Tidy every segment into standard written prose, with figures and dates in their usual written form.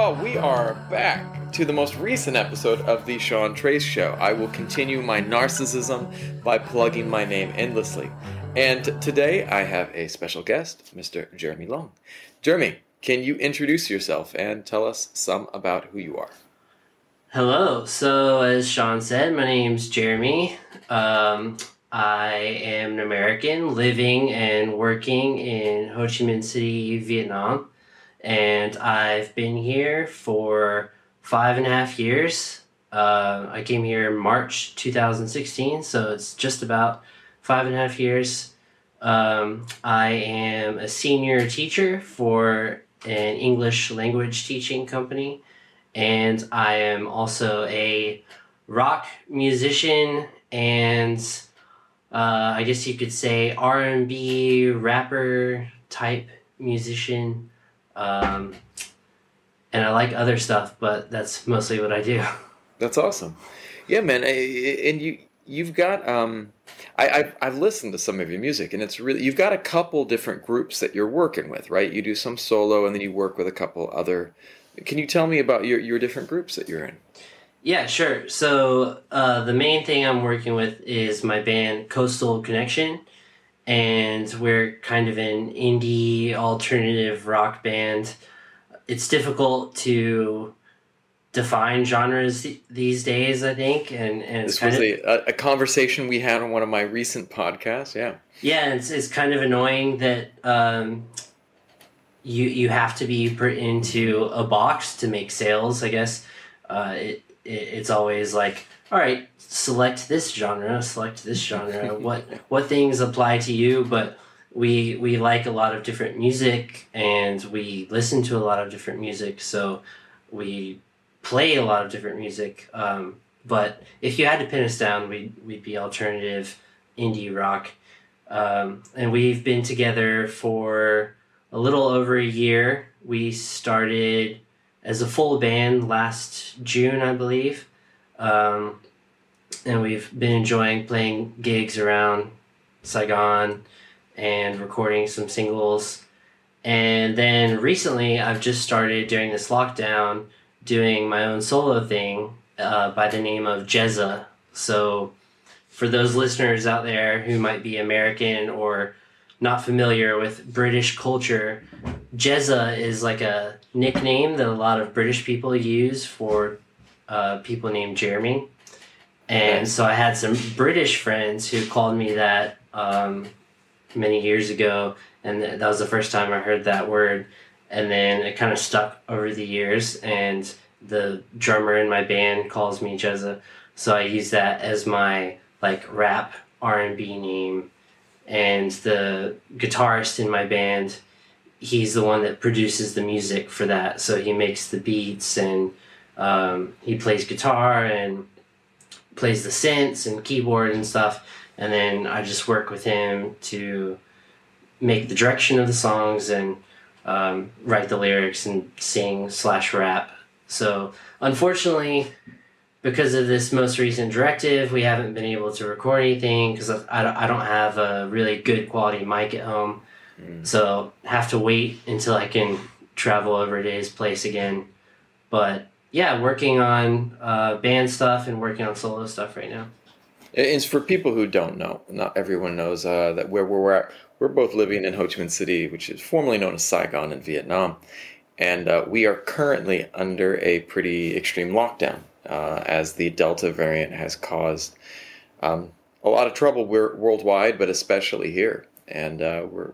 y'all, we are back to the most recent episode of The Sean Trace Show. I will continue my narcissism by plugging my name endlessly. And today I have a special guest, Mr. Jeremy Long. Jeremy, can you introduce yourself and tell us some about who you are? Hello. So, as Sean said, my name's Jeremy. I am an American living and working in Ho Chi Minh City, Vietnam. And I've been here for 5.5 years. I came here in March 2016, so it's just about 5.5 years. I am a senior teacher for an English language teaching company, and I am also a rock musician and I guess you could say R&B rapper type musician. And I like other stuff, but that's mostly what I do. That's awesome. Yeah, man. And you've got I've listened to some of your music, and it's really, you've got a couple different groups that you're working with, right? You do some solo, and then you work with a couple other. Can you tell me about your different groups that you're in? Yeah, sure. So the main thing I'm working with is my band Coastal Connection, and we're kind of an indie alternative rock band. It's difficult to define genres these days, I think, and it's this was a conversation we had on one of my recent podcasts. Yeah, it's kind of annoying that you have to be put into a box to make sales, I guess. It's always like, all right, select this genre. What things apply to you? But we like a lot of different music, and we listen to a lot of different music, so we play a lot of different music. But if you had to pin us down, we'd be alternative indie rock. And we've been together for a little over a year. We started as a full band last June, I believe. And we've been enjoying playing gigs around Saigon and recording some singles. And then recently, I've just started during this lockdown doing my own solo thing by the name of Jezza. So for those listeners out there who might be American or not familiar with British culture, Jezza is like a nickname that a lot of British people use for people named Jeremy. And so I had some British friends who called me that many years ago, and that was the first time I heard that word. And then it kind of stuck over the years, and the drummer in my band calls me Jezza, so I use that as my like rap R&B name. And the guitarist in my band, he's the one that produces the music for that, so he makes the beats, and he plays guitar and plays the synths and keyboard and stuff, and then I just work with him to make the direction of the songs and write the lyrics and sing/rap. So unfortunately, because of this most recent directive, we haven't been able to record anything because I don't have a really good quality mic at home. So have to wait until I can travel over to his place again. But yeah, working on band stuff and working on solo stuff right now. It's for people who don't know. Not everyone knows that where we're at. We're both living in Ho Chi Minh City, which is formerly known as Saigon in Vietnam. And we are currently under a pretty extreme lockdown as the Delta variant has caused a lot of trouble worldwide, but especially here. And we're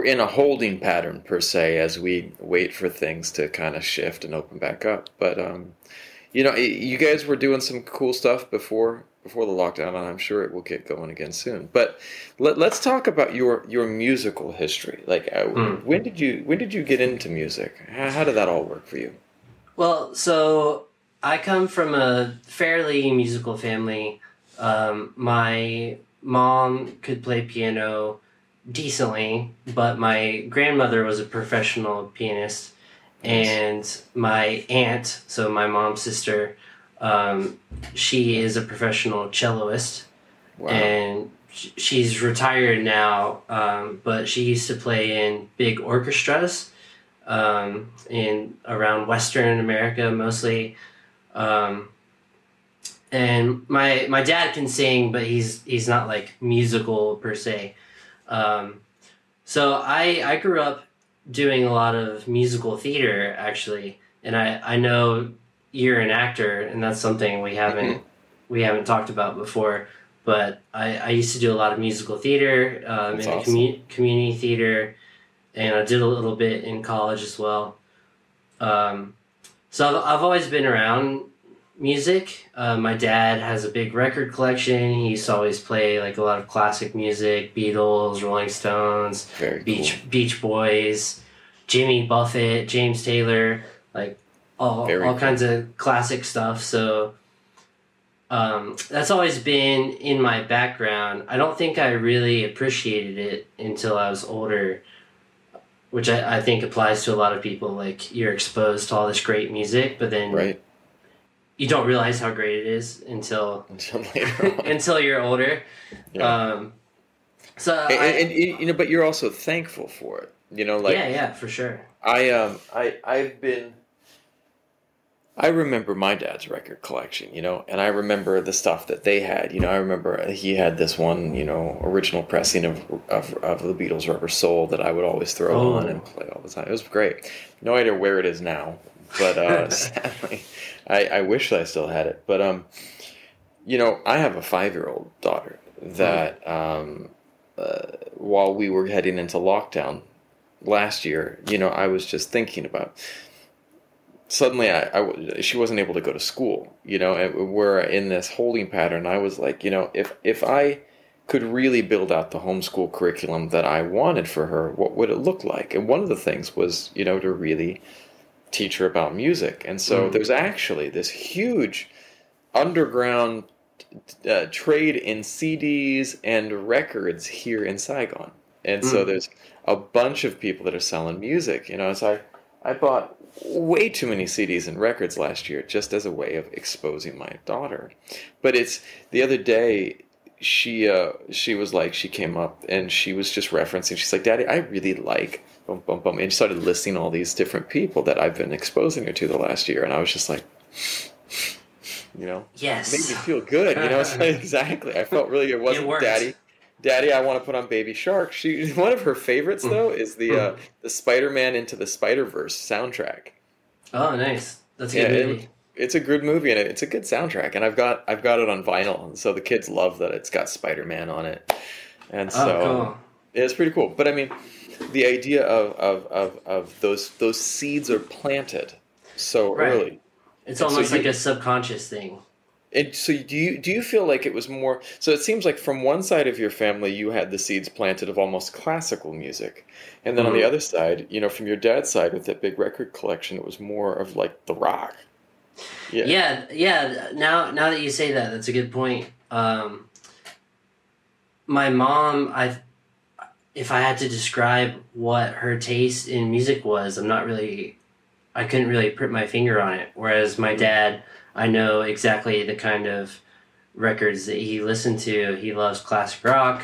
in a holding pattern per se as we wait for things to kind of shift and open back up. But you guys were doing some cool stuff before the lockdown, and I'm sure it will get going again soon. But let's talk about your musical history. Like, when did you get into music? How did that all work for you? Well, so I come from a fairly musical family. My mom could play piano decently, but my grandmother was a professional pianist, and my aunt, so my mom's sister, she is a professional celloist. Wow. And she's retired now, but she used to play in big orchestras. in around Western America mostly. Um, and my dad can sing, but he's not like musical per se. Um, so I grew up doing a lot of musical theater actually, and I know you're an actor, and that's something Hmm. we haven't talked about before. But I used to do a lot of musical theater That's in the awesome. community theater, and I did a little bit in college as well. Um, so I've always been around music. My dad has a big record collection. He used to always play like a lot of classic music, Beatles, Rolling Stones, Very cool. Beach Boys, Jimmy Buffett, James Taylor, like Very all kinds cool. of classic stuff. So that's always been in my background. I don't think I really appreciated it until I was older, which I think applies to a lot of people. Like you're exposed to all this great music, but then Right. you don't realize how great it is until Until later on. until you're older. Yeah. Um, so But you're also thankful for it. yeah, Like yeah, for sure. I remember my dad's record collection, and I remember the stuff that they had. I remember he had this one, original pressing of the Beatles' Rubber Soul that I would always throw on and Oh, play all the time. It was great. No idea where it is now, but sadly, I wish that I still had it. But I have a 5-year-old daughter mm, that while we were heading into lockdown last year, I was just thinking about suddenly she wasn't able to go to school, and we're in this holding pattern. I was like, if I could really build out the homeschool curriculum that I wanted for her, what would it look like? And one of the things was, to really teach her about music. And so mm, there's actually this huge underground trade in CDs and records here in Saigon. And so mm. there's a bunch of people that are selling music, so I bought way too many CDs and records last year just as a way of exposing my daughter. But it's the other day she was like she came up and she was just referencing, she's like, Daddy, I really like bum bum bum, and she started listing all these different people that I've been exposing her to the last year, and I was just like, it made Yes, me feel good. It's like, exactly. I felt really good. It it wasn't worked. Daddy, I want to put on Baby Shark. She one of her favorites Mm, though is mm. the Spider-Man Into the Spider-Verse soundtrack. Oh, nice. That's a Yeah, good movie. it's a good movie and it's a good soundtrack, and I've got it on vinyl, and so the kids love that it's got Spider-Man on it, and Oh, so cool. it's pretty cool. But I mean, the idea of those seeds are planted so Right. early, It's and so almost like you a subconscious thing. And so do you feel like it was more, so it seems like from one side of your family you had the seeds planted of almost classical music, and then on the Mm. other side, from your dad's side with that big record collection, it was more of like the rock. Yeah. Yeah, yeah. Now that you say that, that's a good point. My mom, if I had to describe what her taste in music was, I couldn't really put my finger on it. Whereas my Mm, dad, I know exactly the kind of records that he listened to. He loves classic rock,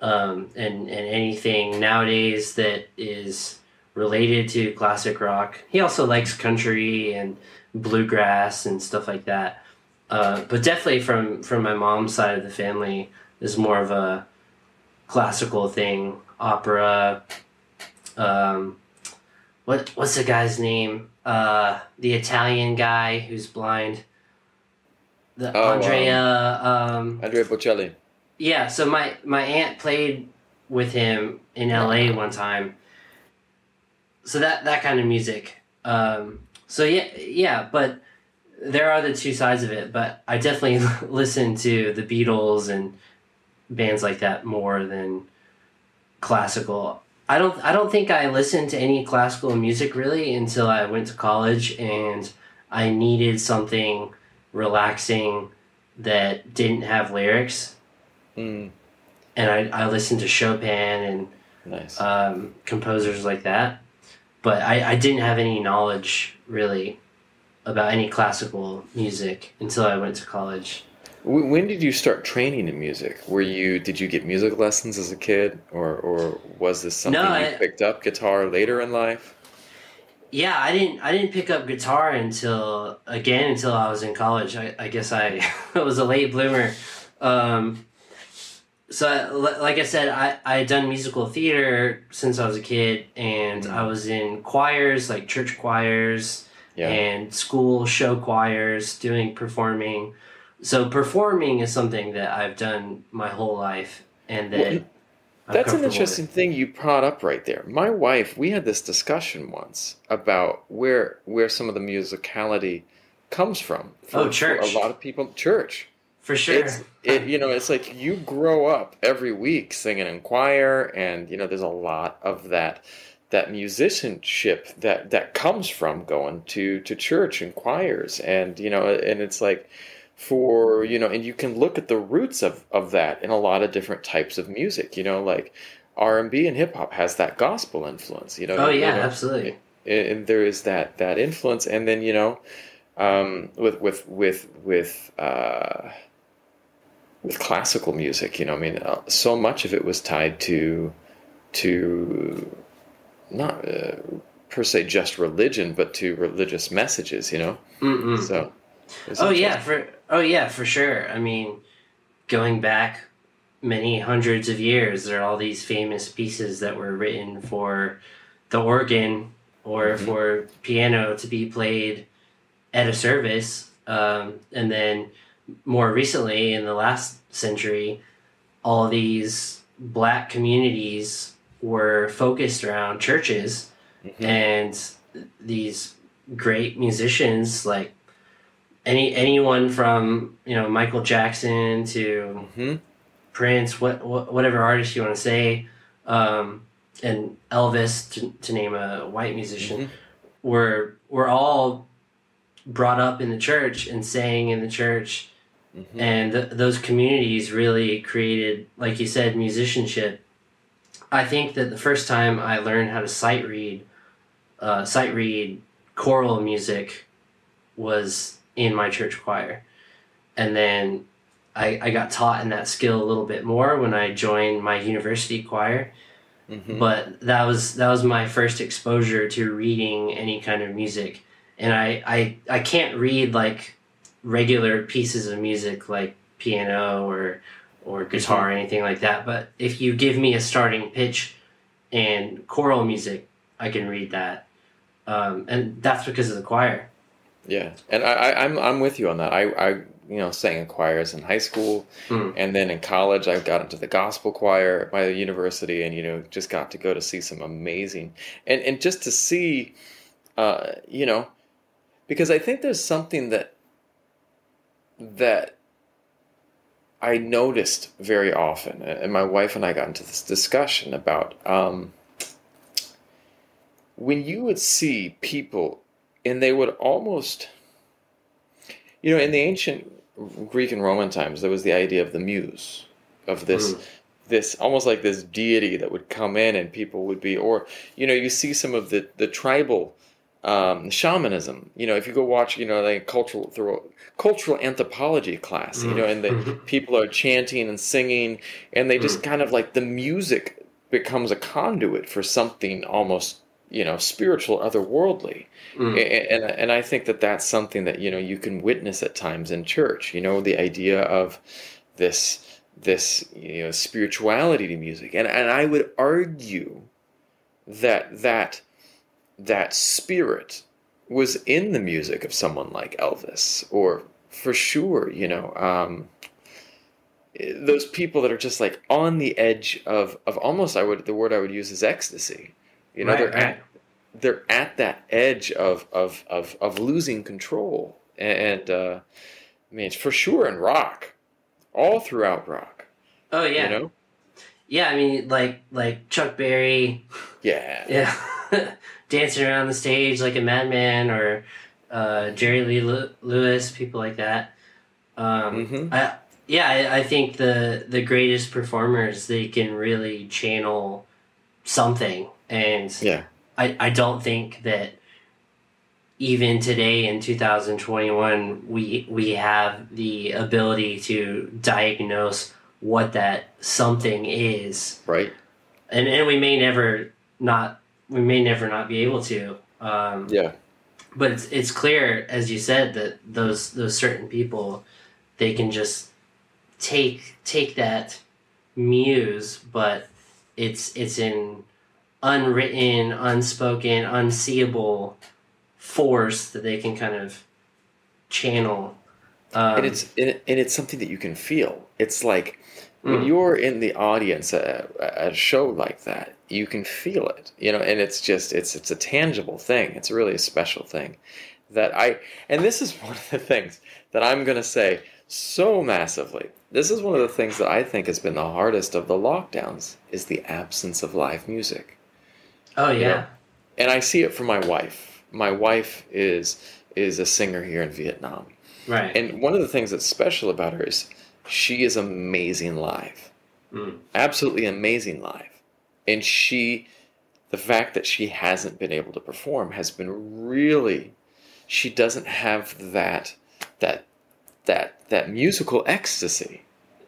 and anything nowadays that is related to classic rock. He also likes country and bluegrass and stuff like that. But definitely from my mom's side of the family is more of a classical thing, opera. Um, what's the guy's name? The Italian guy who's blind. The oh, Andrea. Andrea Bocelli. Yeah. So my aunt played with him in L.A. one Wow. time. So that kind of music. So yeah, yeah. But there are the two sides of it. But I definitely listen to the Beatles and bands like that more than classical. I don't think I listened to any classical music really until I went to college and I needed something relaxing that didn't have lyrics, Mm, and I listened to Chopin and nice. composers like that. But I didn't have any knowledge really about any classical music until I went to college. When did you start training in music? Did you get music lessons as a kid, or was this No, something you picked up guitar later in life? Yeah, I didn't pick up guitar until I was in college. I guess I was a late bloomer. Um, like I said, I had done musical theater since I was a kid, and I Mm, was in choirs, like church choirs yeah. and school show choirs, doing performing. So performing is something that I've done my whole life and Well, that and I'm that's an comfortable with. interesting thing you brought up right there. My wife, we had this discussion once about where some of the musicality comes from Oh, for a lot church, of people. Church. for sure. It's like you grow up every week singing in choir, and there's a lot of that musicianship that comes from going to church and choirs, and it's like and you can look at the roots of that in a lot of different types of music, like R&B and hip hop has that gospel influence, Oh yeah, absolutely. and there is that influence, and then with classical music, I mean, so much of it was tied to not per se just religion, but to religious messages. Mm-mm. So it's interesting. Oh yeah, for sure. I mean, going back many hundreds of years, there are all these famous pieces that were written for the organ or Hmm. for piano to be played at a service. And then more recently, in the last century, all these black communities were focused around churches, Hmm. and these great musicians like anyone from Michael Jackson to Hmm. Prince, whatever artist you want to say, um, and Elvis, to name a white musician, Hmm. were all brought up in the church and sang in the church, Hmm. and those communities really created, like you said, musicianship. I think that the first time I learned how to sight read choral music was in my church choir, and then I got taught in that skill a little bit more when I joined my university choir. Hmm. But that was my first exposure to reading any kind of music, and I can't read like regular pieces of music like piano or Hmm. guitar or anything like that. But if you give me a starting pitch and choral music, I can read that, and that's because of the choir. Yeah, and I'm with you on that. I sang in choirs in high school, Mm. and then in college I got into the gospel choir at my university, and just got to go to see some amazing, and just to see, uh, you know, because I think there's something that I noticed very often, and my wife and I got into this discussion about when you would see people, and they would almost, in the ancient Greek and Roman times, there was the idea of the muse, of this Mm. this almost like this deity that would come in, and people would be, or you see some of the tribal shamanism. If you go watch, like cultural anthropology class, and the Mm. people are chanting and singing, and they just Mm. kind of like the music becomes a conduit for something almost spiritual, otherworldly. Mm. And I think that that's something that you can witness at times in church. The idea of this spirituality to music, and I would argue that spirit was in the music of someone like Elvis, or for sure, those people that are just like on the edge of almost, the word I would use is ecstasy. Right, They're right. at that edge of losing control, and I mean, it's for sure in rock, all throughout rock. Oh You yeah, know, yeah. I mean, like Chuck Berry, yeah. yeah, dancing around the stage like a madman, or Jerry Lee Lewis, people like that. Hmm. I Yeah, I think the greatest performers, they can really channel something, and Yeah. I don't think that even today in 2021 we have the ability to diagnose what that something is, Right. and we may never not we may never not be able to. Yeah. But it's clear, as you said, that those certain people, they can just take that muse, but it's an unwritten, unspoken, unseeable force that they can kind of channel. And Um, it's something that you can feel. It's like when mm, you're in the audience at a show like that, you can feel it, and it's just it's a tangible thing. It's really a special thing that and this is one of the things that I'm going to say so massively. This is one of the things that I think has been the hardest of the lockdowns is the absence of live music, oh you know. yeah, And I see it from my wife. My wife is a singer here in Vietnam. right. And one of the things that's special about her is she is amazing live. Mm, Absolutely amazing live. And the fact that she hasn't been able to perform has been really, she doesn't have that musical ecstasy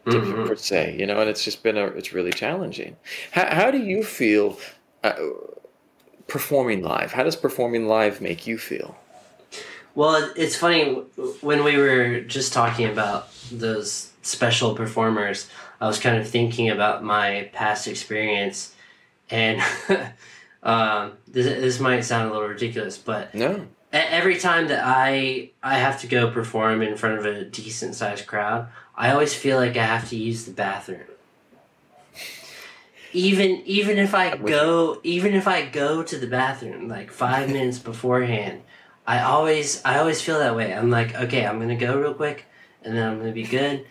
per mm-hmm. se, and it's just it's really challenging. How do you feel uh, performing live? How does performing live make you feel? Well, it's funny when we were just talking about those special performers. I was kind of thinking about my past experience, and this might sound a little ridiculous, but No. every time that I have to go perform in front of a decent sized crowd, I always feel like I have to use the bathroom. I'm with you. Even if I go to the bathroom like 5 minutes beforehand, I always feel that way. I'm like, okay, I'm gonna go real quick, and then I'm gonna be good.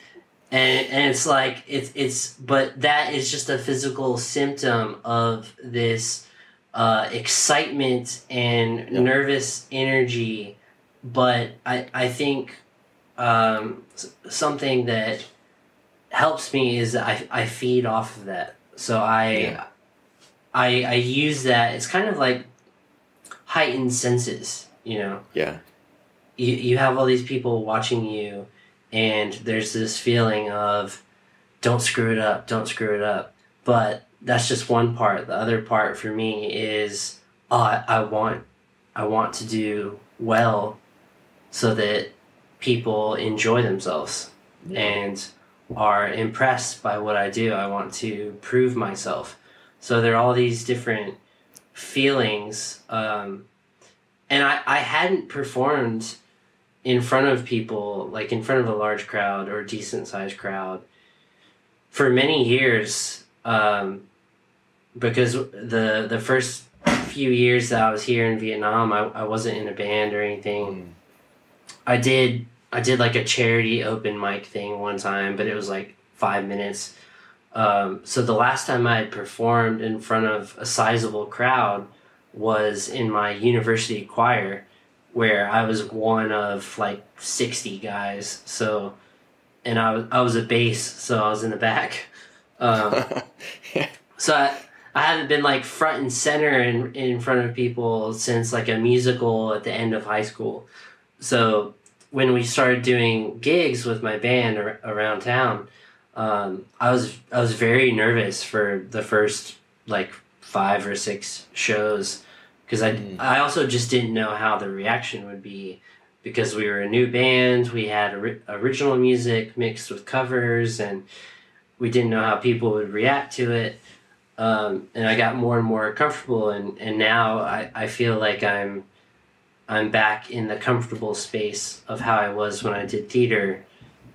And it's like but that is just a physical symptom of this excitement and Yeah. nervous energy. But I think something that helps me is that I feed off of that. So Yeah. I use that. It's kind of like heightened senses, you know. Yeah. You have all these people watching you, and there's this feeling of don't screw it up, don't screw it up. But that's just one part. The other part for me is I want to do well so that people enjoy themselves Yeah. and are impressed by what I do. I want to prove myself. So there are all these different feelings. And I hadn't performed in front of people, like in front of a large crowd or a decent sized crowd, for many years, because the first few years that I was here in Vietnam, I wasn't in a band or anything. Mm. I did like a charity open mic thing one time, but it was like 5 minutes. So the last time I had performed in front of a sizable crowd was in my university choir, where I was one of like 60 guys. So, and I was a bass, so I was in the back. Um, Yeah. so I haven't been like front and center in front of people since like a musical at the end of high school. So when we started doing gigs with my band around town, I was very nervous for the first like 5 or 6 shows because I Mm. I also just didn't know how the reaction would be because we were a new band. We had original music mixed with covers, and we didn't know how people would react to it. And I got more and more comfortable, and now I feel like I'm back in the comfortable space of how I was when I did theater,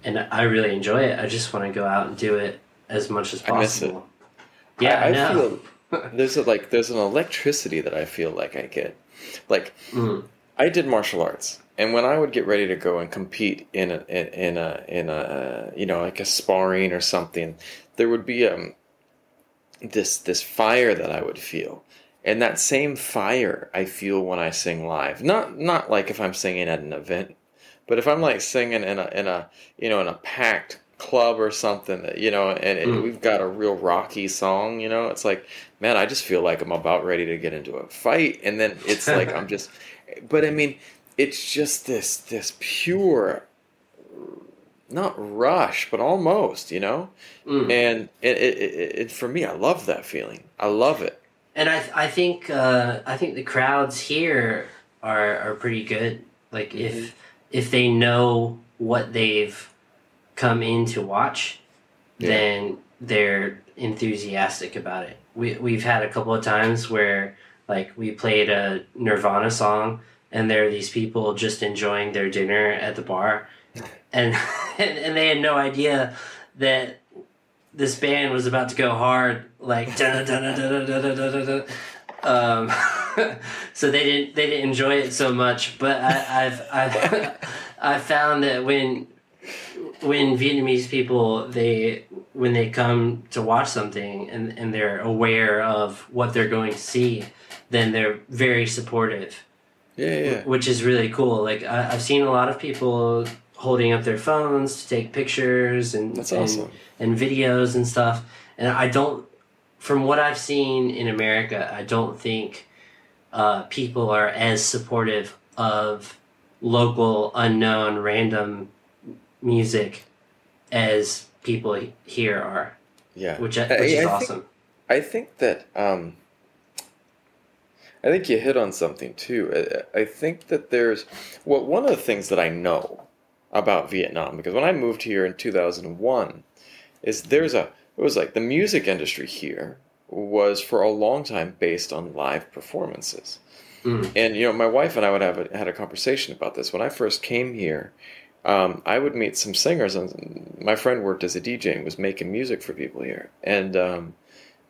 and I really enjoy it. I just want to go out and do it as much as I miss it. possible. Yeah, I I know. feel there's an electricity that I feel like I get. Like Mm, I did martial arts, and when I would get ready to go and compete in a like a sparring or something, there would be this fire that I would feel. And that same fire I feel when I sing live. Not like if I'm singing at an event, but if I'm like singing in a packed club or something that, and mm. we've got a real rocky song, it's like, man, I just feel like I'm about ready to get into a fight, and then it's like I'm just, but I mean, it's just this pure, not rush, but almost, Mm. and it for me, I love that feeling. I love it. And I think the crowds here are pretty good. Like Hmm. if they know what they've come in to watch, Yeah. then they're enthusiastic about it. We've had a couple of times where like we played a Nirvana song and there are these people just enjoying their dinner at the bar and and they had no idea that this band was about to go hard like da da da da da da da da. Um, so they didn't enjoy it so much. But I found that when Vietnamese people when they come to watch something and they're aware of what they're going to see, then they're very supportive, Yeah, yeah. which is really cool. Like I've seen a lot of people holding up their phones to take pictures That's awesome. and videos and stuff. And I don't, from what I've seen in America, I don't think people are as supportive of local, unknown, random music as people here are, Yeah. which is I think awesome. I think that I think you hit on something too. I think that there's well, one of the things that I know about Vietnam, because when I moved here in 2001, is it was like the music industry here was for a long time based on live performances. Mm. And my wife and I would had a conversation about this. When I first came here, I would meet some singers, and my friend worked as a DJ and was making music for people here. And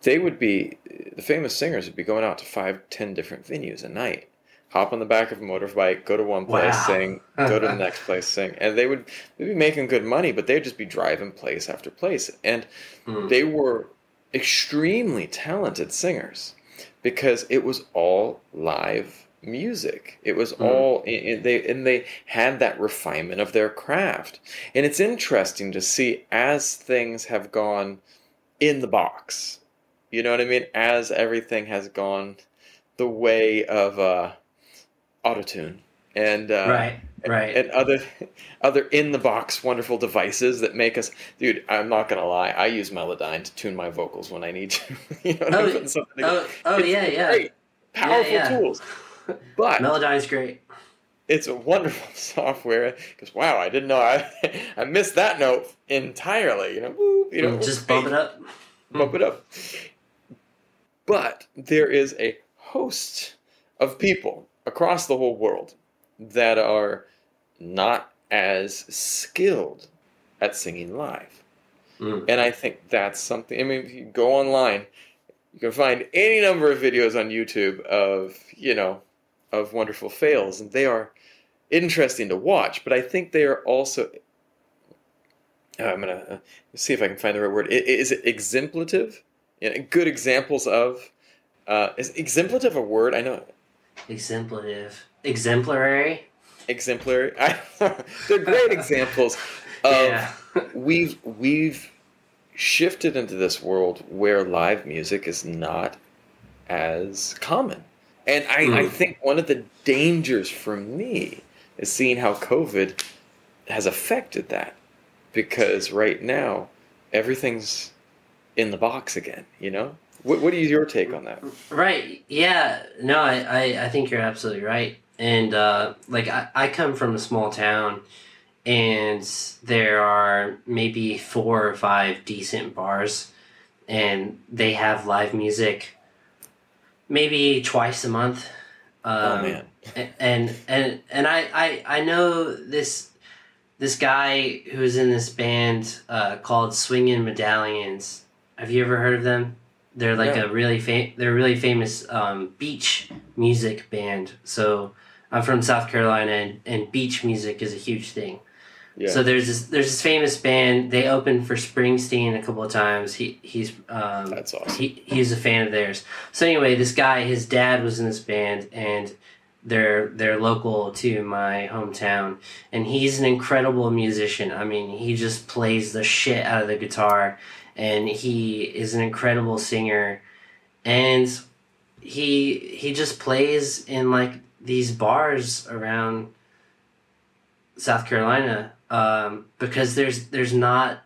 they would be the famous singers would be going out to 5, 10 different venues a night. Hop on the back of a motorbike, go to one place, Wow. sing, go to the next place, sing, and they'd be making good money, but they'd just be driving place after place, and Mm. they were extremely talented singers because it was all live music. It was Mm. all they had that refinement of their craft, and it's interesting to see as things have gone in the box. You know what I mean? As everything has gone the way of autotune and Right. Right. and other in the box wonderful devices that make us, dude, I'm not gonna lie, I use Melodyne to tune my vocals when I need to. You know what I mean? Oh. Putting something together. Oh. It's Yeah. Yeah. great, Yeah. powerful Yeah. tools, but Melodyne's great. it's a wonderful software because wow, I didn't know I missed that note entirely. Woo, Mm. Just bump great, it up. bump it up. But there is a host of people across the whole world that are not as skilled at singing live. Mm. And I think that's something. I mean, if you go online, you can find any number of videos on YouTube of wonderful fails, and they are interesting to watch. But I think they are also. I'm gonna see if I can find the right word. Is it exemplative? Good examples of. Is exemplative a word? I know. Exemplative. Exemplary. Exemplary. They're great examples Yeah. of we've shifted into this world where live music is not as common. And I Mm. think one of the dangers for me is seeing how COVID has affected that. Because right now, everything's in the box again, you know? What is your take on that? Right. Yeah. No, I think you're absolutely right. And like I come from a small town and there are maybe 4 or 5 decent bars and they have live music maybe twice a month. Oh Um, man. and I know this guy who's in this band called Swingin' Medallions. Have you ever heard of them? They're like No. they're a really famous beach music band. So I'm from South Carolina, and beach music is a huge thing. Yeah. So there's this famous band. They opened for Springsteen a couple of times. That's awesome. He's a fan of theirs. So anyway, this guy, his dad was in this band, and they're local to my hometown, and he's an incredible musician. I mean, he just plays the shit out of the guitar, and he is an incredible singer, and he just plays in like these bars around South Carolina because there's not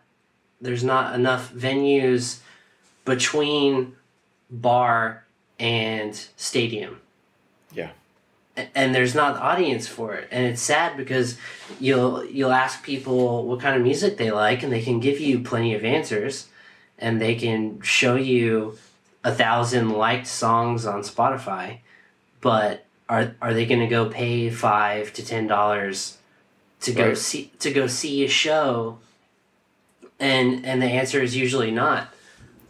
enough venues between bar and stadium. Yeah. And there's not an audience for it, and it's sad because you'll ask people what kind of music they like, and they can give you plenty of answers, and they can show you 1,000 liked songs on Spotify, but are they going to go pay $5 to $10 to go see a show? And the answer is usually not,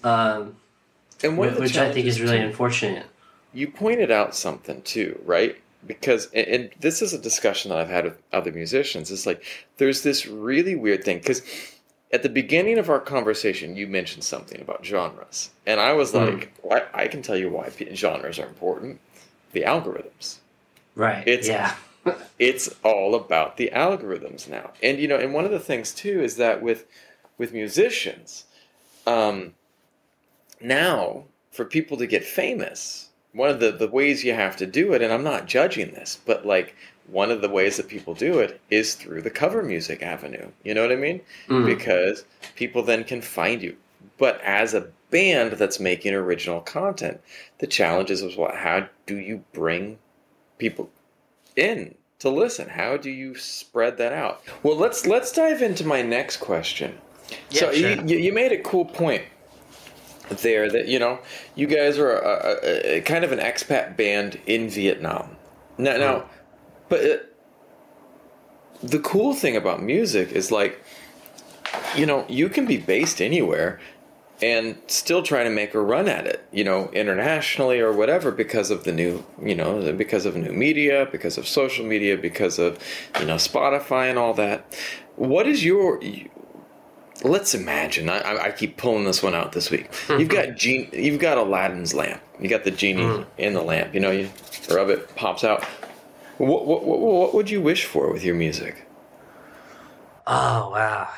And which I think is really unfortunate. You pointed out something too, right? Because, and this is a discussion that I've had with other musicians, it's like, there's this really weird thing, because at the beginning of our conversation, you mentioned something about genres. And I was like, I can tell you why genres are important. The algorithms. Right, It's all about the algorithms now. And, you know, and one of the things, too, is that with musicians, now, for people to get famous, one of the ways you have to do it, and I'm not judging this, but like one of the ways that people do it is through the cover music avenue. You know what I mean? Because people then can find you. But as a band that's making original content, the challenge is, how do you bring people in to listen? How do you spread that out? Well, let's dive into my next question. Yeah, so sure. you made a cool point there that, you know, you guys are a kind of an expat band in Vietnam. Now, but the cool thing about music is, like, you know, you can be based anywhere and still try to make a run at it, you know, internationally or whatever, because of the new, you know, because of new media, because of social media, because of, you know, Spotify and all that. What is your... Let's imagine. I keep pulling this one out this week. You've got Aladdin's lamp. You got the genie in the lamp. You know, you rub it, pops out. What would you wish for with your music? Oh wow,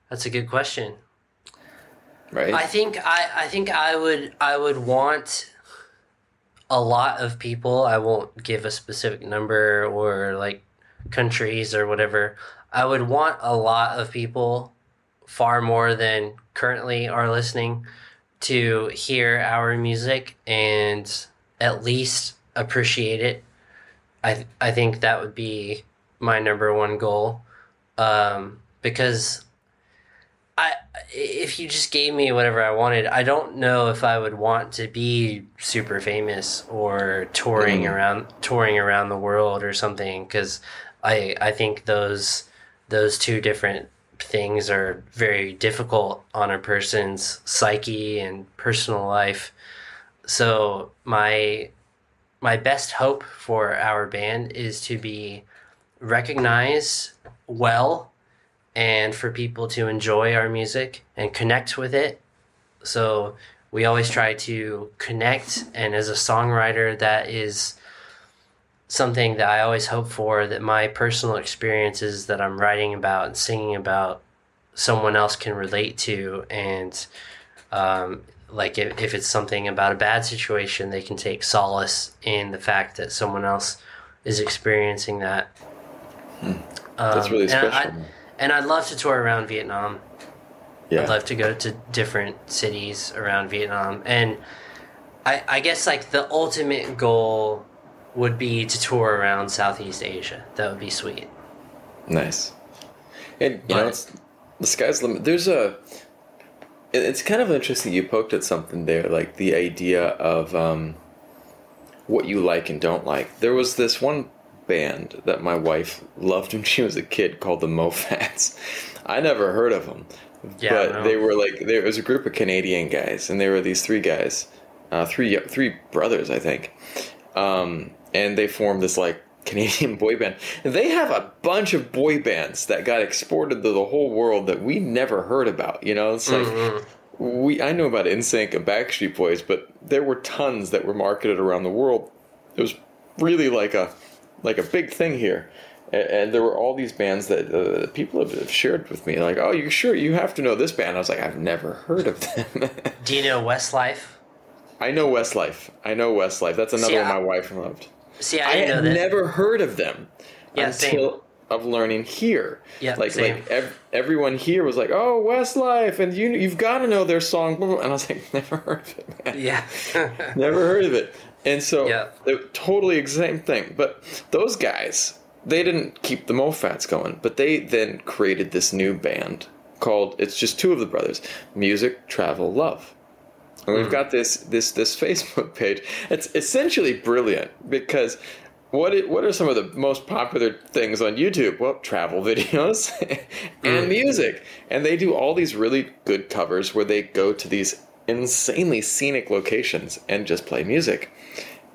that's a good question. Right. I think I would want a lot of people. I won't give a specific number or like countries or whatever. I would want a lot of people, far more than currently are listening, to hear our music and at least appreciate it. I think that would be my number one goal, because if you just gave me whatever I wanted, I don't know if I would want to be super famous or touring around the world or something, because I think those two different things are very difficult on a person's psyche and personal life. So my best hope for our band is to be recognized well, and for people to enjoy our music and connect with it. So we always try to connect, and as a songwriter, that is something that I always hope for, that my personal experiences that I'm writing about and singing about, someone else can relate to, and like if it's something about a bad situation, they can take solace in the fact that someone else is experiencing that. That's really special. And I'd love to tour around Vietnam. Yeah. I'd love to go to different cities around Vietnam. And I guess like the ultimate goal would be to tour around Southeast Asia. That would be sweet. Nice. And, you know, the sky's the limit. It's kind of interesting you poked at something there, like the idea of what you like and don't like. There was this one band that my wife loved when she was a kid called the Mofats. I never heard of them, but they were like, there was a group of Canadian guys, and they were these three guys, three brothers, I think, and they formed this like Canadian boy band. And they have a bunch of boy bands that got exported to the whole world that we never heard about. You know, it's like I know about NSYNC and Backstreet Boys, but there were tons that were marketed around the world. It was really like a big thing here, and there were all these bands that people have shared with me, like, oh, you have to know this band. I was like, I've never heard of them. Do you know Westlife? I know Westlife. That's another one my wife loved. See, I didn't know that. Never heard of them Yeah, of learning here. Yeah, Like same. everyone here was like, "Oh, Westlife," and you've got to know their song. And I was like, "Never heard of it, man. Yeah. Never heard of it." And so Yeah. they're totally the same thing. But those guys, they didn't keep the MoFats going, but they then created this new band called, it's just two of the brothers, Music, Travel, Love. And we've got this Facebook page. It's essentially brilliant because what are some of the most popular things on YouTube? Well, travel videos and music. And they do all these really good covers where they go to these insanely scenic locations and just play music.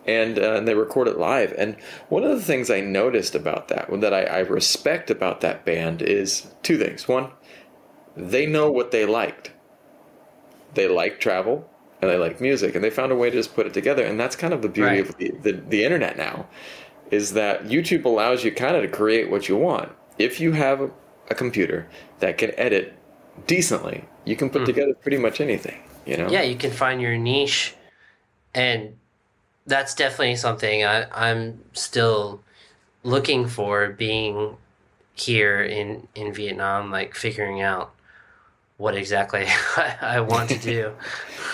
And they record it live. And one of the things I noticed about that I respect about that band is two things. One, they know what they liked. They like travel and they like music, and they found a way to just put it together. And that's kind of the beauty of the internet now, is that YouTube allows you kind of to create what you want. If you have a computer that can edit decently, you can put together pretty much anything, you know? Yeah, you can find your niche, and that's definitely something I'm still looking for, being here in Vietnam, like figuring out what exactly I want to do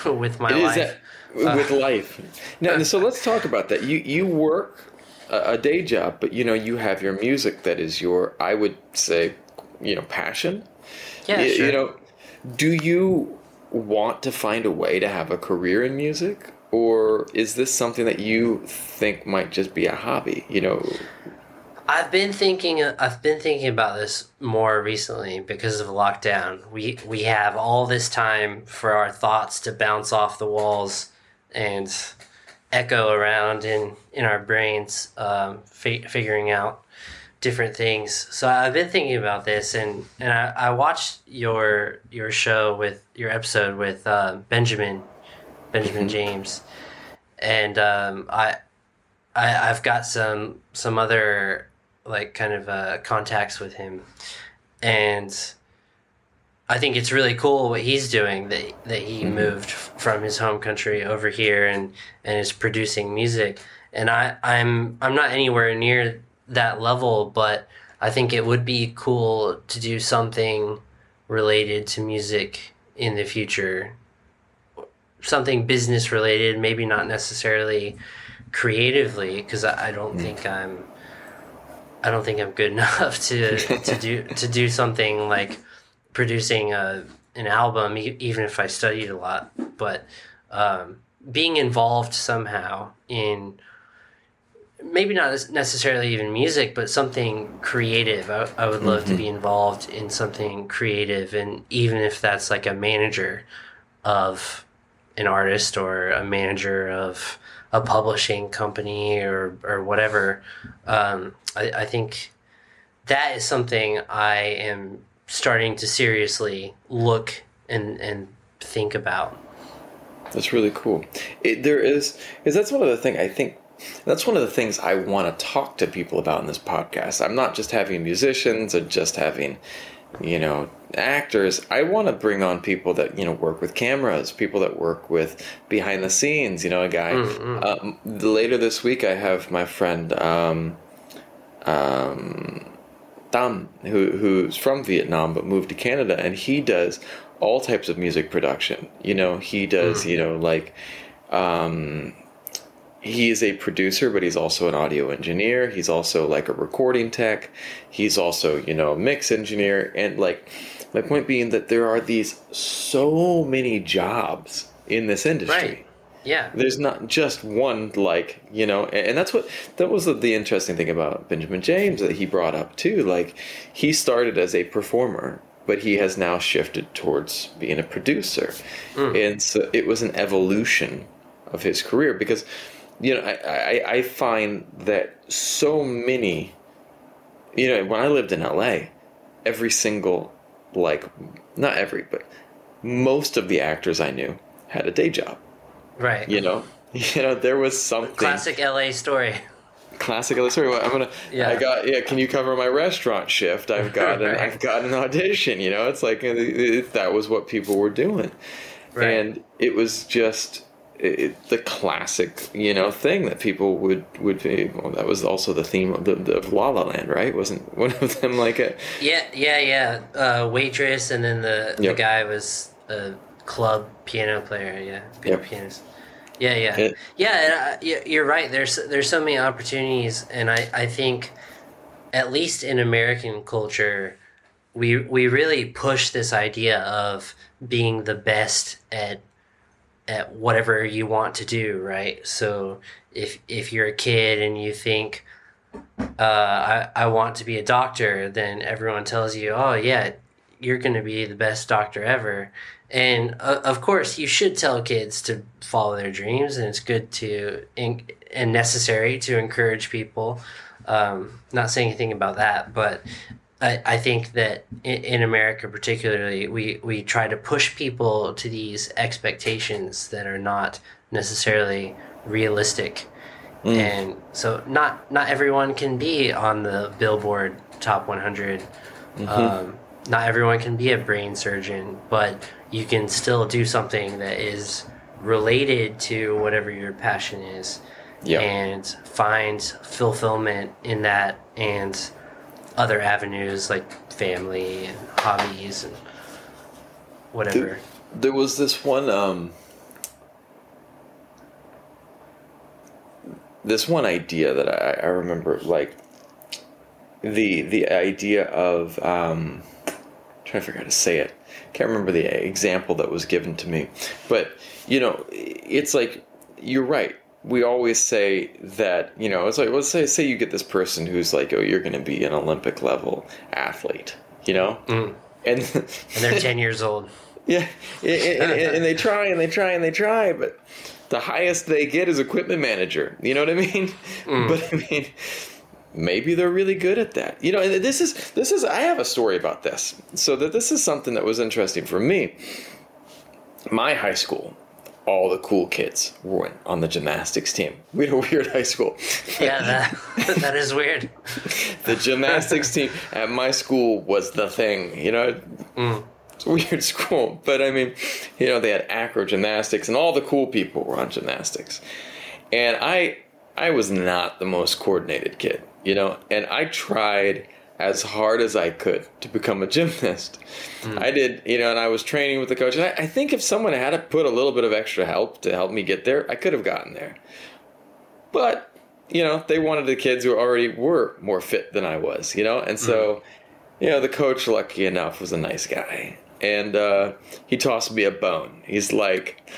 with my life. With life. Now, so let's talk about that. You work a day job, but you have your music that is your, I would say, passion. Yeah, sure. Do you want to find a way to have a career in music, or is this something that you think might just be a hobby? I've been thinking about this more recently because of lockdown. We have all this time for our thoughts to bounce off the walls and echo around in our brains, figuring out different things. So I've been thinking about this, and I watched your show with your episode with Benjamin James, and I've got some other like kind of contacts with him, and I think it's really cool what he's doing, that he moved from his home country over here and is producing music. And I'm not anywhere near that level, but I think it would be cool to do something related to music in the future, something business related, maybe not necessarily creatively, because I don't think I'm good enough to do something like producing an album, even if I studied a lot. But being involved somehow in, maybe not necessarily even music, but something creative. I would love to be involved in something creative, and even if that's like a manager of an artist or a manager of a publishing company or whatever. I think that is something I am starting to seriously look and think about. That's really cool. That's one of the things I think. That's one of the things I want to talk to people about in this podcast. I'm not just having musicians or just having, actors. I want to bring on people that, work with cameras, people that work with behind the scenes, a guy. Later this week, I have my friend, Tam, who's from Vietnam but moved to Canada, and he does all types of music production. He does, he is a producer, but he's also an audio engineer. He's also like a recording tech. He's also, a mix engineer. And like, my point being that there are these so many jobs in this industry. Right. Yeah. There's not just one, and that was the interesting thing about Benjamin James that he brought up too. Like, he started as a performer, but he has now shifted towards being a producer. And so it was an evolution of his career, because I find that so many, when I lived in LA, every single, not every, but most of the actors I knew had a day job. Right. There was something. Classic LA story. Classic LA story. Well, can you cover my restaurant shift? I've got an audition, it's like that was what people were doing. Right. And it was just, the classic, thing that people would be. Well, that was also the theme of La La Land, right? Wasn't one of them like a waitress, and then the Yep. guy was a club piano player. Yeah, Yep. pianist. Yeah, yeah, It, yeah. And, you're right. There's so many opportunities, and I think at least in American culture, we really push this idea of being the best at whatever you want to do, right? So if you're a kid and you think I want to be a doctor, then everyone tells you, oh yeah, you're going to be the best doctor ever. And of course, you should tell kids to follow their dreams, and it's good and necessary to encourage people. Not saying anything about that, but I think that in America particularly, we try to push people to these expectations that are not necessarily realistic. And so not everyone can be on the Billboard Top 100. Not everyone can be a brain surgeon, but you can still do something that is related to whatever your passion is, and find fulfillment in that, and other avenues like family and hobbies and whatever. there was this one idea that I remember, like the idea of trying to figure out how to say it. Can't remember the example that was given to me, but it's like, you're right. We always say that, it's like, let's say you get this person who's like, oh, you're going to be an Olympic level athlete, and they're 10 years old. Yeah, and they try and they try and they try, but the highest they get is equipment manager. You know what I mean? But I mean, maybe they're really good at that. And this is. I have a story about this. So that this is something that was interesting for me. My high school, all the cool kids were on the gymnastics team. We had a weird high school. Yeah, that is weird. The gymnastics team at my school was the thing. It's a weird school, but I mean, they had acro gymnastics, and all the cool people were on gymnastics. And I was not the most coordinated kid, and I tried as hard as I could to become a gymnast. I did, and I was training with the coach. And I think if someone had to put a little bit of extra help to help me get there, I could have gotten there. But, they wanted the kids who already were more fit than I was, and so, the coach, lucky enough, was a nice guy. And he tossed me a bone. He's like,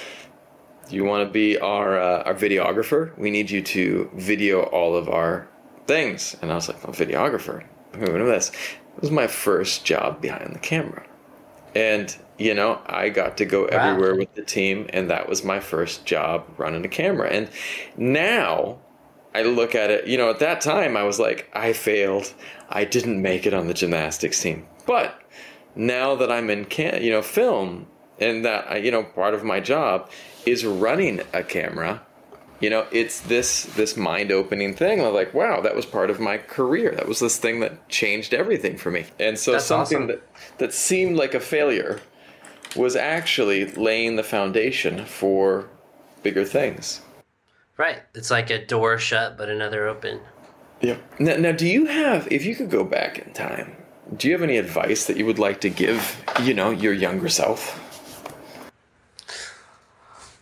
do you want to be our videographer? We need you to video all of our things. And I was like, videographer? What is this? It was my first job behind the camera. And, I got to go everywhere with the team, and that was my first job running a camera. And now I look at it, at that time I was like, I failed. I didn't make it on the gymnastics team. But now that I'm in film, and that part of my job is running a camera, it's this mind-opening thing. I'm like, wow, that was part of my career. That was this thing that changed everything for me. And so that's something awesome. that seemed like a failure was actually laying the foundation for bigger things. Right. It's like a door shut but another open. Yeah. Now, do you have, if you could go back in time, do you have any advice that you would like to give, your younger self?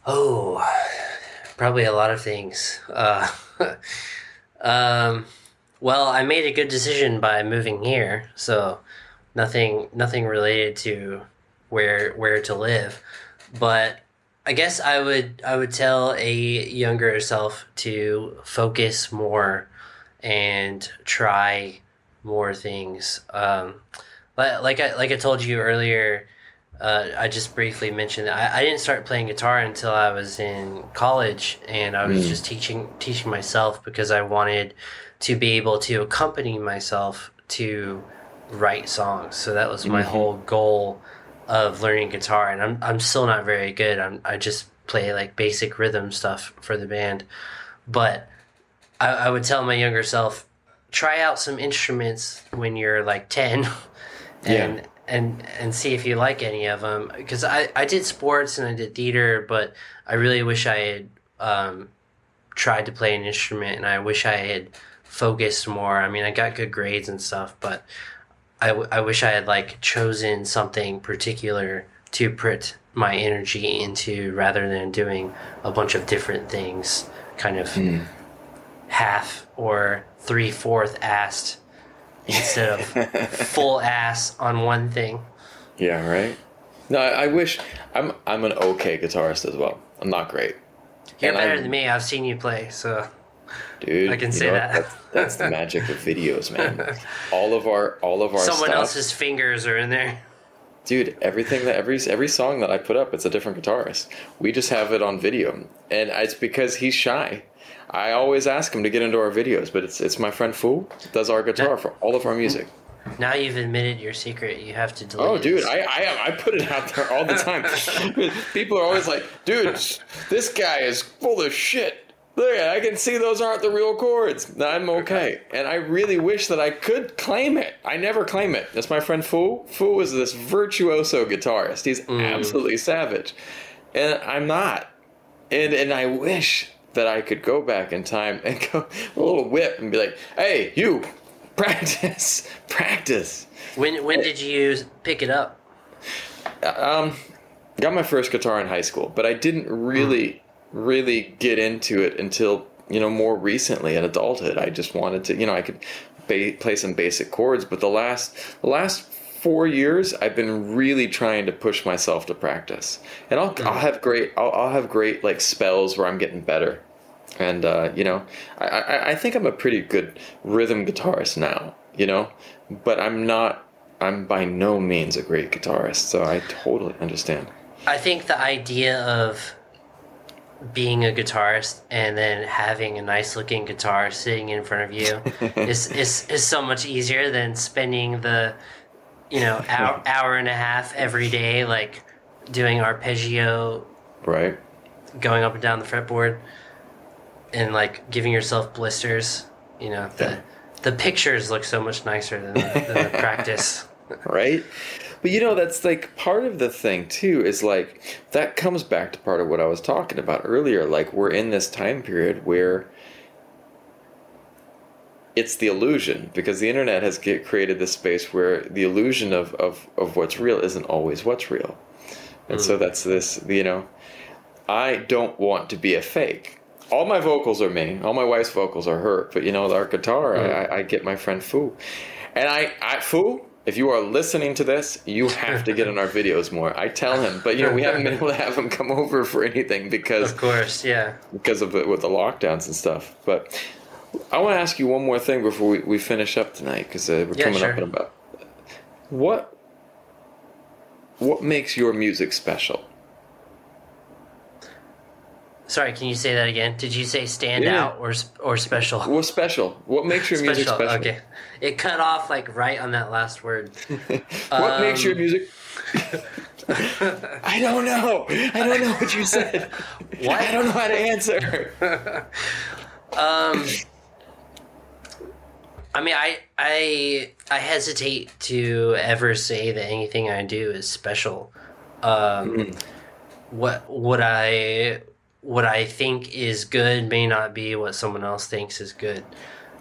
Oh, probably a lot of things. Well, I made a good decision by moving here, so nothing related to where to live. But I guess I would tell a younger self to focus more and try more things. Like I told you earlier, I just briefly mentioned that I didn't start playing guitar until I was in college, and I was just teaching myself because I wanted to be able to accompany myself to write songs. So that was my whole goal of learning guitar, and I'm still not very good. I just play like basic rhythm stuff for the band, but I would tell my younger self, try out some instruments when you're like 10 and and see if you like any of them. Because I did sports and I did theater, but I really wish I had tried to play an instrument, and I wish I had focused more. I mean, I got good grades and stuff, but I wish I had like chosen something particular to put my energy into rather than doing a bunch of different things, kind of half or 3/4 assed instead of full ass on one thing. Yeah, right. No, I wish I'm an okay guitarist as well. I'm not great. You're And better than me. I've seen you play, so dude, I can you say know what? that. That's the magic of videos, man. All of our Someone stuff, else's fingers are in there. dude. Everything that every song that I put up, it's a different guitarist. We just have it on video, and it's because he's shy. I always ask him to get into our videos, but it's my friend Fu does our guitar for all of our music. Now you've admitted your secret. You have to delete Oh, dude, this. I put it out there all the time. People are always like, dude, this guy is full of shit. Look, I can see those aren't the real chords. I'm okay. And I really wish that I could claim it. I never claim it. That's my friend Fu. Fu is this virtuoso guitarist. He's absolutely savage. And I'm not. And I wish that I could go back in time and go a little whip and be like, hey, you, practice. When did you pick it up? Got my first guitar in high school, but I didn't really get into it until, more recently in adulthood. I just wanted to, I could play some basic chords, but the last 4 years I've been really trying to push myself to practice. And I'll have great like spells where I'm getting better. And I think I'm a pretty good rhythm guitarist now, but I'm by no means a great guitarist, so I totally understand. I think the idea of being a guitarist and then having a nice looking guitar sitting in front of you is so much easier than spending the hour and a half every day like doing arpeggio, Right. going up and down the fretboard and like giving yourself blisters. The pictures look so much nicer than the practice. Right? But that's like part of the thing too, is like that comes back to part of what I was talking about earlier. Like we're in this time period where it's the illusion, because the internet has created this space where the illusion of what's real isn't always what's real. And so that's this, I don't want to be a fake. All my vocals are me. All my wife's vocals are her. But our guitar, I get my friend Fu. And Fu, if you are listening to this, you have to get in our videos more. I tell him, but we haven't been able to have him come over for anything because, of course, yeah, because of with the lockdowns and stuff. But I want to ask you one more thing before we finish up tonight, because we're coming up in about. What makes your music special? Sorry, can you say that again? Did you say stand out or special? Well, special. What makes your music special? Okay. It cut off like right on that last word. What makes your music... I don't know. I don't know what you said. What? I don't know how to answer. I mean, I hesitate to ever say that anything I do is special. What I think is good may not be what someone else thinks is good.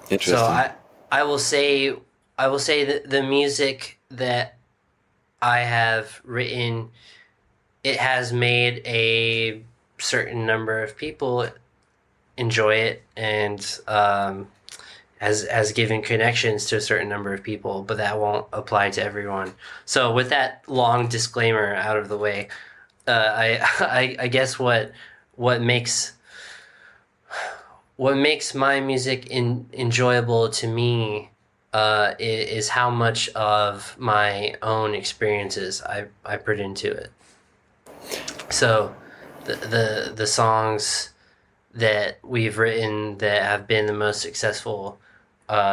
Interesting. So I will say that the music that I have written, it has made a certain number of people enjoy it, and has given connections to a certain number of people, but that won't apply to everyone. So with that long disclaimer out of the way, I guess what makes my music enjoyable to me is how much of my own experiences I put into it. So the songs that we've written that have been the most successful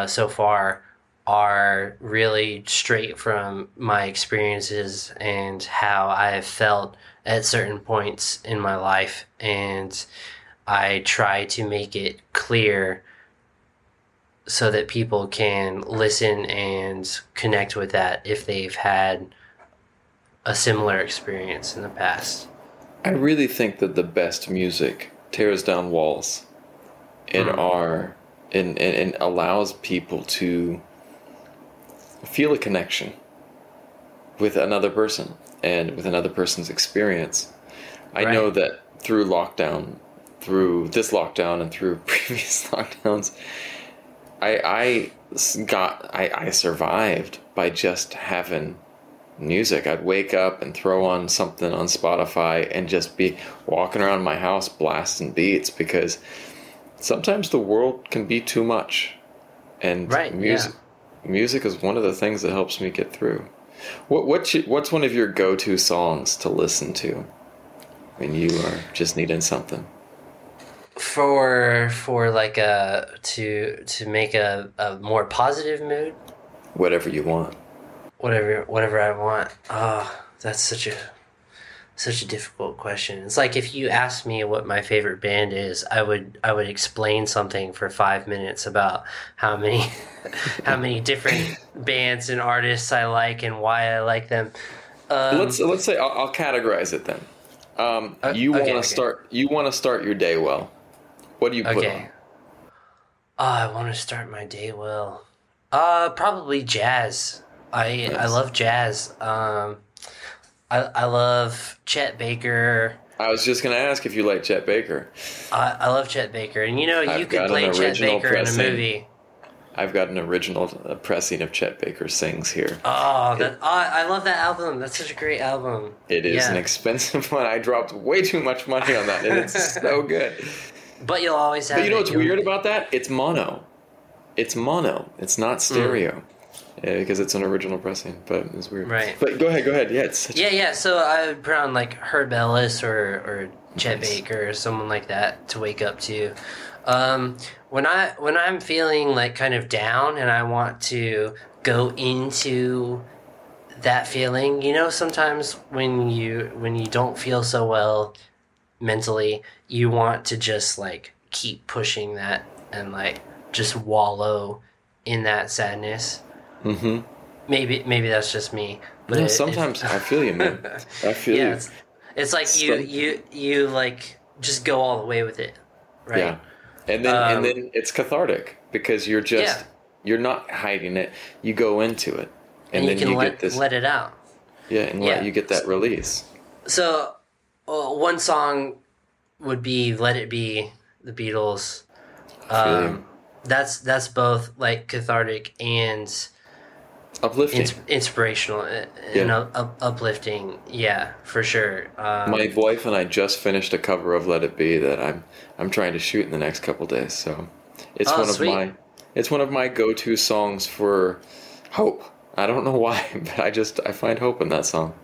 so far are really straight from my experiences and how I have felt at certain points in my life, and I try to make it clear so that people can listen and connect with that if they've had a similar experience in the past. I really think that the best music tears down walls and Mm, are and allows people to feel a connection with another person and with another person's experience. I know right. that through this lockdown and through previous lockdowns, I survived by just having music. I'd wake up and throw on something on Spotify and just be walking around my house blasting beats because sometimes the world can be too much, and Right. Yeah. music is one of the things that helps me get through. What's one of your go-to songs to listen to when you are just needing something? For like a to make a more positive mood, Whatever you want. whatever I want. Oh, that's such a difficult question. It's like if you asked me what my favorite band is, I would explain something for 5 minutes about how many how many different bands and artists I like and why I like them. Um, Let's say I'll categorize it then. You want to okay. start. You want to start your day well. What do you put on? Okay. Oh, I want to start my day well. Probably jazz. I Nice. love jazz. I love Chet Baker. I was just gonna ask if you like Chet Baker. I love Chet Baker, and you know you I've could got an play Chet original Baker in a pressing. movie. I've got an original pressing of Chet Baker Sings here. Oh, It, I love that album. That's such a great album. it is an Yeah, expensive one. I dropped way too much money on that, and it's so good. but you'll always But you have know it. what's weird about that? It's mono. It's mono. It's not Mm, stereo. Yeah, because it's an original pressing, but it's weird. right. But go ahead, go ahead. Yeah, it's such Yeah, yeah. So I would put on like Herb Ellis or a Chet nice. Baker or someone like that to wake up to. When I'm feeling like kind of down and I want to go into that feeling, you know, sometimes when you don't feel so well mentally, you want to just like keep pushing that and like just wallow in that sadness. Mm-hmm. Maybe that's just me, but No, if sometimes I feel you, man. I feel yeah, you. it's like Some, you like just go all the way with it, yeah. right? And Um, then it's cathartic because yeah, you're not hiding it. You go into it, and and you then can you get this, let it out. yeah, and Yeah. you get that release. So one song would be "Let It Be," the Beatles. I feel you. Um, that's both like cathartic and Uplifting. inspirational and Yeah. uplifting. Yeah, for sure. My wife and I just finished a cover of "Let It Be" that I'm trying to shoot in the next couple days. So it's Oh, one of sweet. my go-to songs for hope. I don't know why, but I find hope in that song.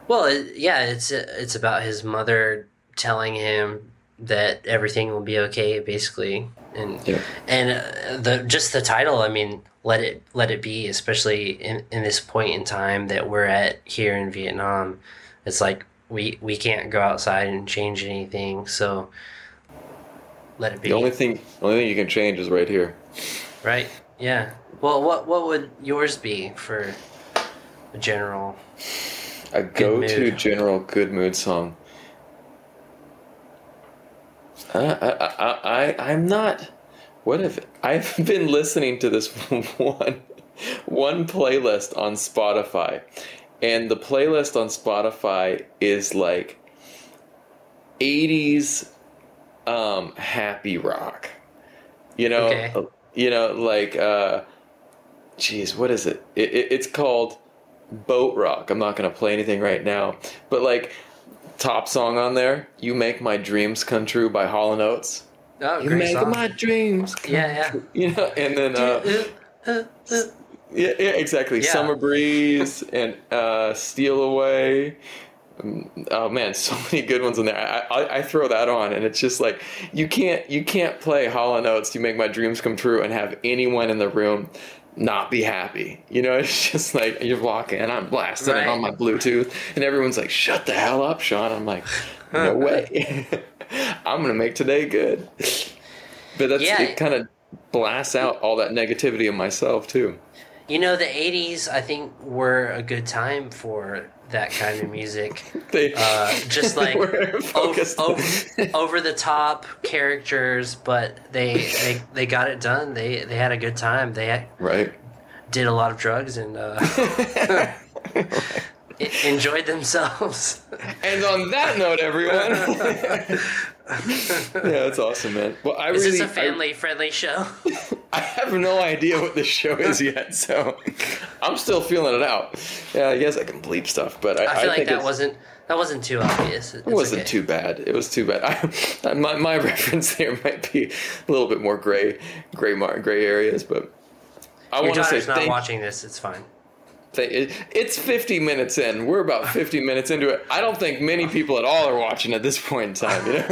Well, yeah, it's about his mother telling him that everything will be okay, basically, Yeah. and the just the title. I mean, let it be, especially in this point in time that we're at here in Vietnam. It's like we can't go outside and change anything, so let it be, The only thing you can change is right here. right? Yeah. Well, what would yours be for a general A good go-to mood? general good mood song. I'm not. What if I've been listening to this one playlist on Spotify, and the playlist on Spotify is like 80s happy rock. Okay. Like geez, what is it? It's called boat rock. I'm not gonna play anything right now, but like top song on there, "You Make My Dreams Come True" by Hall and Oates. Oh, You great make song. my dreams come Yeah, true. And then yeah. yeah, yeah, exactly. Yeah. Summer Breeze and Steal Away. Oh man, so many good ones in there. I throw that on, and it's just like you can't play Hall and Oates, "You Make My Dreams Come True," and have anyone in the room not be happy. It's just like you're walking, and I'm blasting it on Right. my Bluetooth, and everyone's like, "Shut the hell up, Sean." I'm like, "No way, I'm gonna make today good." But Yeah. it kind of blasts out all that negativity in myself too. You know, the 80s, I think, were a good time for that kind of music. They just like focused. over the top characters, but they got it done. They had a good time. They Right. did a lot of drugs and enjoyed themselves. And on that note, everyone. Yeah, that's awesome, man. Well, Is this a family-friendly show? I have no idea what this show is yet, so I'm still feeling it out. Yeah, I guess I can bleep stuff, but I feel like think that wasn't too obvious. It wasn't too bad. It was too bad. My reference there might be a little bit more gray areas, but I want to say Your daughter's not watching this. It's fine. It's 50 minutes in. We're about 50 minutes into it. I don't think many people at all are watching at this point in time. You know?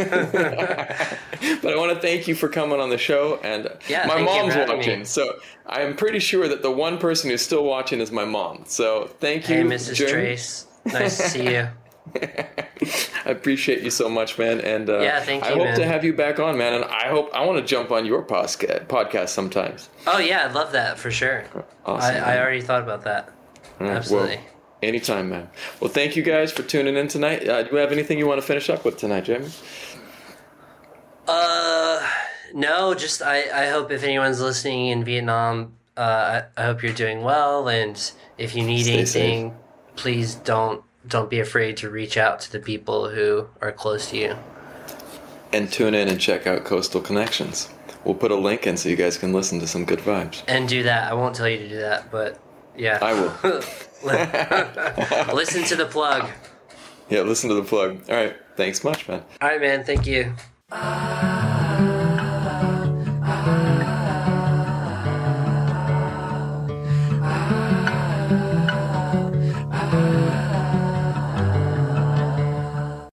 But I want to thank you for coming on the show. And my mom's watching, so I'm pretty sure that the one person who's still watching is my mom. So thank you, Hey, Mrs. Jeremy. Trace. Nice to see you. I appreciate you so much, man. And thank you, I hope to have you back on, man. And I want to jump on your podcast sometimes. Oh yeah, I'd love that for sure. Awesome, I already thought about that. Absolutely. Well, anytime, man. Well, thank you guys for tuning in tonight. Do you have anything you want to finish up with tonight, Jeremy? No, just I hope if anyone's listening in Vietnam, I hope you're doing well, and if you need anything, please don't be afraid to reach out to the people who are close to you. And tune in and check out Coastal Connections. We'll put a link in so you guys can listen to some good vibes. And do that. I won't tell you to do that, but yeah. I will. Listen to the plug. Yeah, listen to the plug. All right. Thanks much, man. All right, man. Thank you.